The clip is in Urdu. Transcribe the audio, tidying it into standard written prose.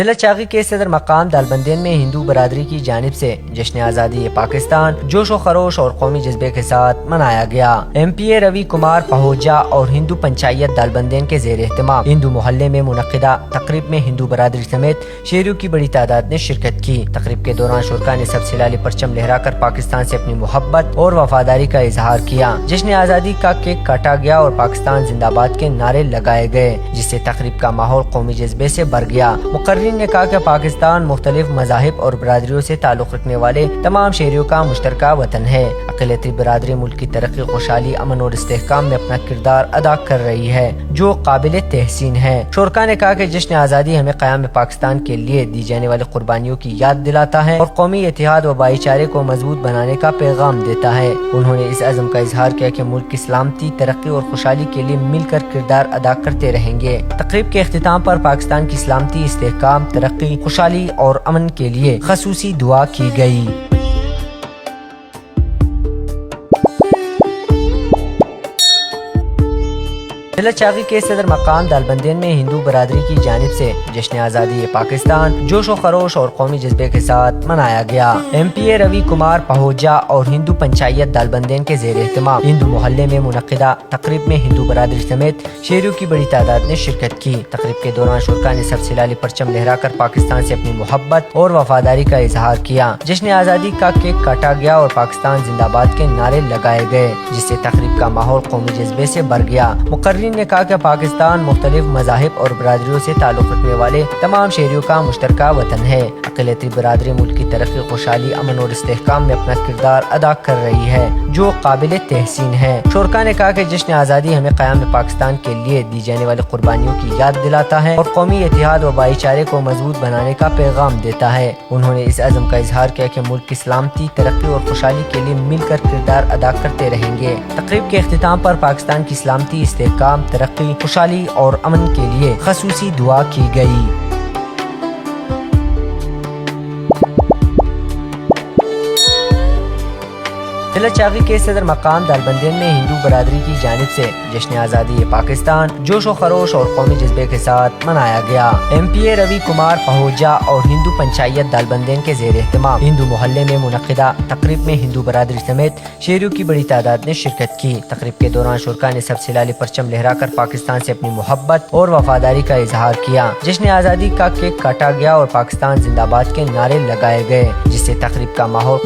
ضلع چاغی کے صدر مقام دالبندین میں ہندو برادری کی جانب سے جشن آزادی پاکستان جوش و خروش اور قومی جذبے کے ساتھ منایا گیا۔ ایم پی اے روی کمار پہوجا اور ہندو پنچایت دالبندین کے زیر اہتمام ہندو محلے میں منعقدہ تقریب میں ہندو برادری سمیت شہریوں کی بڑی تعداد نے شرکت کی۔ تقریب کے دوران شرکاء نے سب سے لالی پرچم لہرا کر پاکستان سے اپنی محبت اور وفاداری کا اظہار کیا۔ جشن آزادی کا کیک کاٹا گیا اور پاکستان زندہ باد کے نعرے لگائے گئے، جس سے تقریب کا ماحول قومی جذبے سے بھر گیا۔ مقررین نے کہا کہ پاکستان مختلف مذاہب اور برادریوں سے تعلق رکھنے والے تمام شہریوں کا مشترکہ وطن ہے۔ اقلیتی برادری ملک کی ترقی، خوشحالی، امن اور استحکام میں اپنا کردار ادا کر رہی ہے، جو قابل تحسین ہے۔ شرکاء نے کہا کہ جشن آزادی ہمیں قیام پاکستان کے لیے دی جانے والی قربانیوں کی یاد دلاتا ہے اور قومی اتحاد و بھائی چارے کو مضبوط بنانے کا پیغام دیتا ہے۔ انہوں نے اس عزم کا اظہار کیا کہ ملک کی سلامتی، ترقی اور خوشحالی کے لیے مل کر کردار ادا کرتے رہیں گے۔ تقریب کے اختتام پر پاکستان کی سلامتی، استحکام، ترقی، خوشحالی اور امن کے لیے خصوصی دعا کی گئی۔ ضلع چاغی کے صدر مقام دالبندین میں ہندو برادری کی جانب سے جشن آزادی پاکستان جوش و خروش اور قومی جذبے کے ساتھ منایا گیا۔ ایم پی اے روی کمار پہوجا اور ہندو پنچایت دالبندین کے زیر اہتمام ہندو محلے میں منعقدہ تقریب میں ہندو برادری سمیت شہریوں کی بڑی تعداد نے شرکت کی۔ تقریب کے دوران شرکاء نے سب سے لالی پرچم لہرا کر پاکستان سے اپنی محبت اور وفاداری کا اظہار کیا۔ جشن آزادی کا کیک کاٹا گیا اور پاکستان زندہ باد کے نعرے لگائے گئے، جس سے تقریب کا ماحول قومی جذبے سے بھر گیا۔ مقررین نے کہا کہ پاکستان مختلف مذاہب اور برادریوں سے تعلق رکھنے والے تمام شہریوں کا مشترکہ وطن ہے۔ اقلیتی برادری ملک کی ترقی، خوشحالی، امن اور استحکام میں اپنا کردار ادا کر رہی ہے، جو قابل تحسین ہے۔ شرکاء نے کہا کہ جشن آزادی ہمیں قیام پاکستان کے لیے دی جانے والی قربانیوں کی یاد دلاتا ہے اور قومی اتحاد و بھائی چارے کو مضبوط بنانے کا پیغام دیتا ہے۔ انہوں نے اس عزم کا اظہار کیا کہ ملک کی سلامتی، ترقی اور خوشحالی کے لیے مل کر کردار ادا کرتے رہیں گے۔ تقریب کے اختتام پر پاکستان کی سلامتی، استحکام، ترقی، خوشحالی اور امن کے لیے خصوصی دعا کی گئی۔ ضلع چاغی کے صدر مقام دالبندین میں ہندو برادری کی جانب سے جشن آزادی پاکستان جوش و خروش اور قومی جذبے کے ساتھ منایا گیا۔ ایم پی اے روی کمار پہوجا اور ہندو پنچایت دالبندین کے زیر اہتمام ہندو محلے میں منعقدہ تقریب میں ہندو برادری سمیت شہریوں کی بڑی تعداد نے شرکت کی۔ تقریب کے دوران شرکاء نے سب سے لالی پرچم لہرا کر پاکستان سے اپنی محبت اور وفاداری کا اظہار کیا۔ جشن آزادی کا کیک کاٹا گیا اور پاکستان زندہ باد کے نعرے لگائے گئے، جس سے تقریب کا ماحول